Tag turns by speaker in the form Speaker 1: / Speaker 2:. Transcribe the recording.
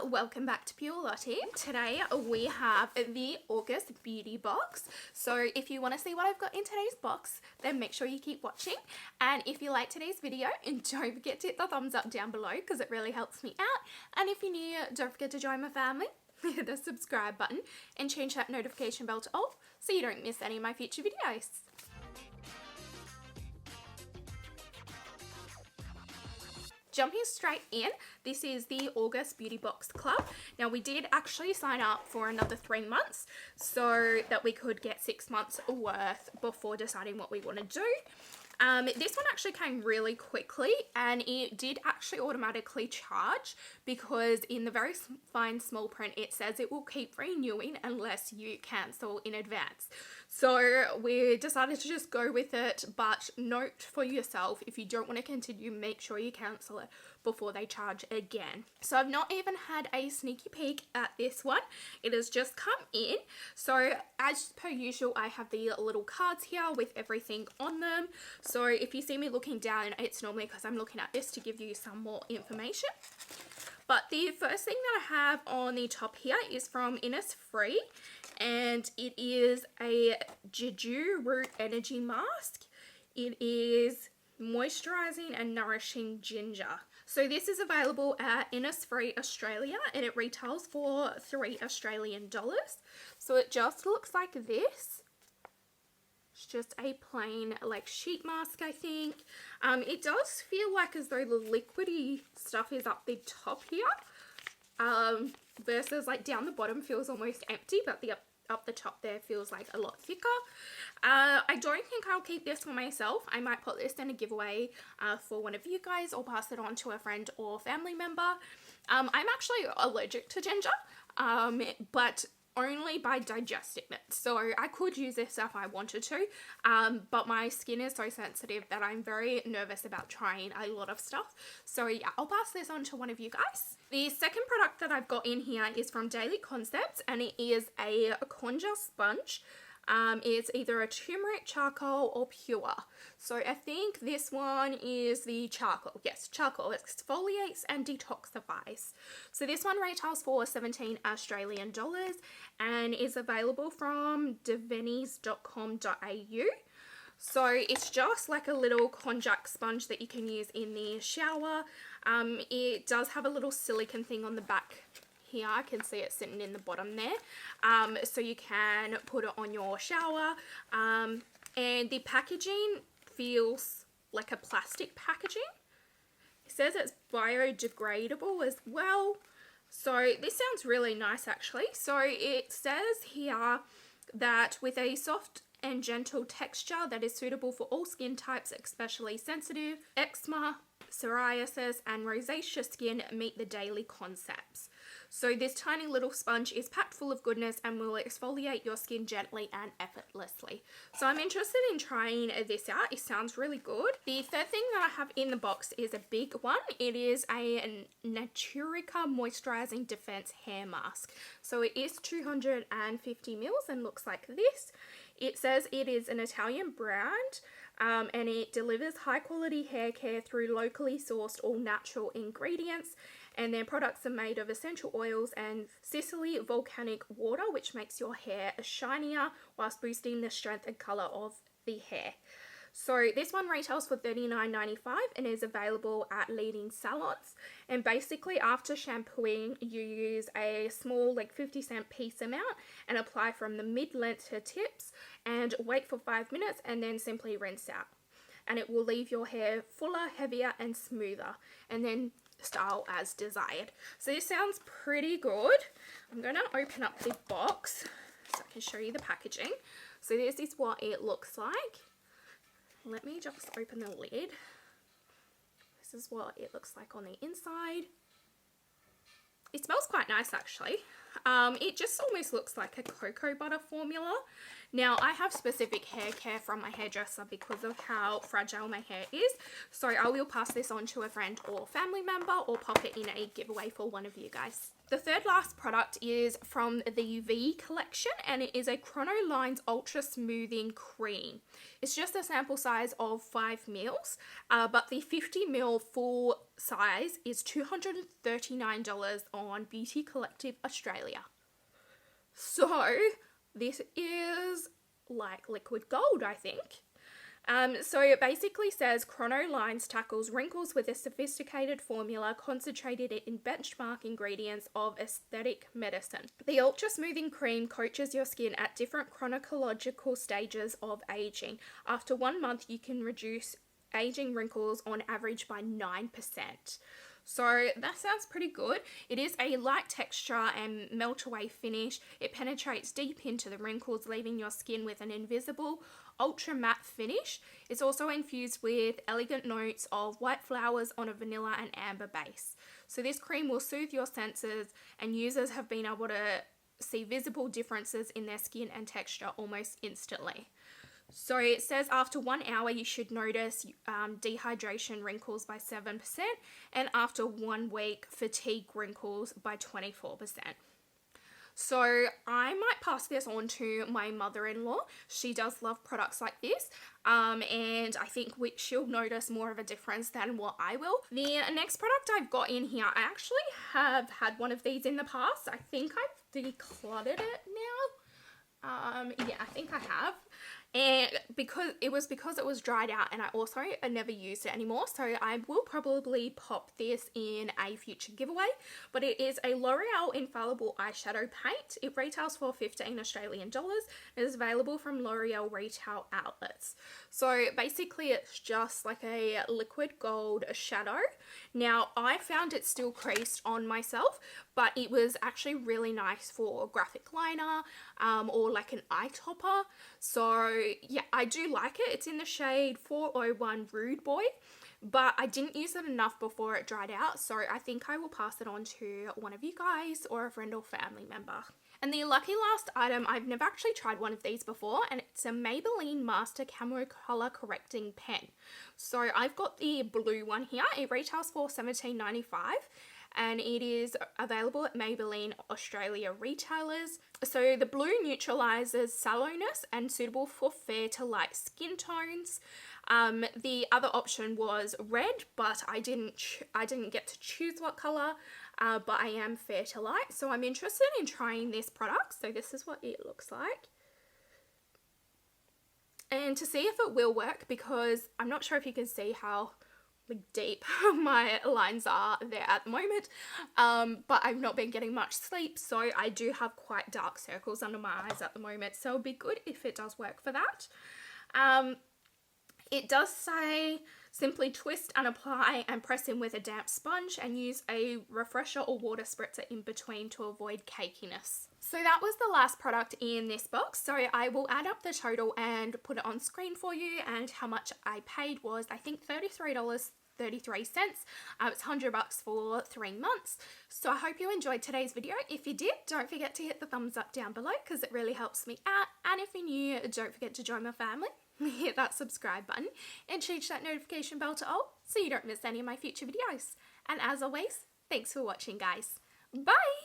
Speaker 1: welcome back to Pure Lottie. Today we have the August Beauty Box. So if you want to see what I've got in today's box, then make sure you keep watching. And if you like today's video, don't forget to hit the thumbs up down below because it really helps me out. And if you're new, don't forget to join my family. Hit the subscribe button and change that notification bell to all so you don't miss any of my future videos. Jumping straight in, this is the August Beauty Box Club. Now we did actually sign up for another 3 months so that we could get 6 months worth before deciding what we want to do. This one actually came really quickly and it did actually automatically charge because in the very fine small print it says it will keep renewing unless you cancel in advance. So we decided to just go with it, but note for yourself, if you don't want to continue, make sure you cancel it before they charge again. So I've not even had a sneaky peek at this one. It has just come in. So as per usual, I have the little cards here with everything on them. So if you see me looking down, it's normally because I'm looking at this to give you some more information. But the first thing that I have on the top here is from Innisfree, and it is a Jeju Root Energy Mask. It is moisturising and nourishing ginger. So this is available at Innisfree Australia and it retails for $3 Australian. So it just looks like this. It's just a plain like sheet mask, I think. It does feel like as though the liquidy stuff is up the top here, versus like down the bottom feels almost empty, but the up the top there feels like a lot thicker. I don't think I'll keep this for myself. I might put this in a giveaway for one of you guys or pass it on to a friend or family member. I'm actually allergic to ginger, but only by digesting it. So I could use this if I wanted to, but my skin is so sensitive that I'm very nervous about trying a lot of stuff. So yeah, I'll pass this on to one of you guys. The second product that I've got in here is from Daily Concepts and it is a conjure sponge. It's either a turmeric, charcoal or pure. So I think this one is the charcoal. Yes, charcoal. It exfoliates and detoxifies. So this one retails for $17 Australian and is available from devenis.com.au. So it's just like a little conjure sponge that you can use in the shower. It does have a little silicone thing on the back here. I can see it sitting in the bottom there, so you can put it on your shower, and the packaging feels like a plastic packaging. It says it's biodegradable as well, so this sounds really nice actually. So it says here that with a soft and gentle texture that is suitable for all skin types, especially sensitive, eczema, psoriasis and rosacea skin meet the Daily Concepts. So this tiny little sponge is packed full of goodness and will exfoliate your skin gently and effortlessly. So I'm interested in trying this out. It sounds really good. The third thing that I have in the box is a big one. It is a Natura Moisturizing Defense Hair Mask. So it is 250 mils and looks like this. It says it is an Italian brand. And it delivers high quality hair care through locally sourced all natural ingredients, and their products are made of essential oils and Sicily volcanic water, which makes your hair shinier whilst boosting the strength and colour of the hair. So this one retails for $39.95 and is available at leading salons. And basically after shampooing, you use a small like 50-cent piece amount and apply from the mid-length to tips and wait for 5 minutes and then simply rinse out. And it will leave your hair fuller, heavier and smoother, and then style as desired. So this sounds pretty good. I'm going to open up the box so I can show you the packaging. So this is what it looks like. Let me just open the lid. This is what it looks like on the inside. It smells quite nice actually. It just almost looks like a cocoa butter formula. Now I have specific hair care from my hairdresser because of how fragile my hair is. So I will pass this on to a friend or family member or pop it in a giveaway for one of you guys. The third last product is from the V collection and it is a Chrono Lines Ultra Smoothing Cream. It's just a sample size of 5 mils, but the 50 ml full size is $239 on Beauty Collective Australia. So this is like liquid gold, I think. So it basically says Chrono Lines tackles wrinkles with a sophisticated formula concentrated in benchmark ingredients of aesthetic medicine. The ultra smoothing cream coaches your skin at different chronological stages of aging. After 1 month, you can reduce aging wrinkles on average by 9%. So that sounds pretty good. It is a light texture and melt away finish. It penetrates deep into the wrinkles, leaving your skin with an invisible ultra matte finish. It's also infused with elegant notes of white flowers on a vanilla and amber base. So this cream will soothe your senses, and users have been able to see visible differences in their skin and texture almost instantly. So it says after 1 hour you should notice dehydration wrinkles by 7%, and after 1 week fatigue wrinkles by 24%. So I might pass this on to my mother-in-law. She does love products like this, and I think she'll notice more of a difference than what I will. The next product I've got in here, I actually have had one of these in the past. I think I've decluttered it now. Yeah, I think I have. And because it was dried out, and I also never used it anymore, so I will probably pop this in a future giveaway. But it is a L'Oreal Infallible Eyeshadow Paint. It retails for $15 Australian. It is available from L'Oreal retail outlets. So basically it's just like a liquid gold shadow. Now I found it still creased on myself, but it was actually really nice for graphic liner or like an eye topper. So yeah, I do like it. It's in the shade 401 Rude Boy, but I didn't use it enough before it dried out, so I think I will pass it on to one of you guys or a friend or family member. And the lucky last item, I've never actually tried one of these before, and it's a Maybelline Master Camo Color Correcting Pen. So I've got the blue one here. It retails for $17.95. And it is available at Maybelline Australia retailers. So the blue neutralizes sallowness and suitable for fair to light skin tones. The other option was red, but I didn't get to choose what color, but I am fair to light. So I'm interested in trying this product. So this is what it looks like. And to see if it will work, because I'm not sure if you can see how deep my lines are there at the moment, but I've not been getting much sleep, so I do have quite dark circles under my eyes at the moment, so it'll be good if it does work for that. It does say simply twist and apply and press in with a damp sponge, and use a refresher or water spritzer in between to avoid cakiness. So that was the last product in this box, so I will add up the total and put it on screen for you, and how much I paid was, I think, $33.33. It's $100 for 3 months. So I hope you enjoyed today's video. If you did, don't forget to hit the thumbs up down below, because it really helps me out. And if you're new, don't forget to join my family. Hit that subscribe button and change that notification bell to all so you don't miss any of my future videos. And as always, thanks for watching, guys. Bye!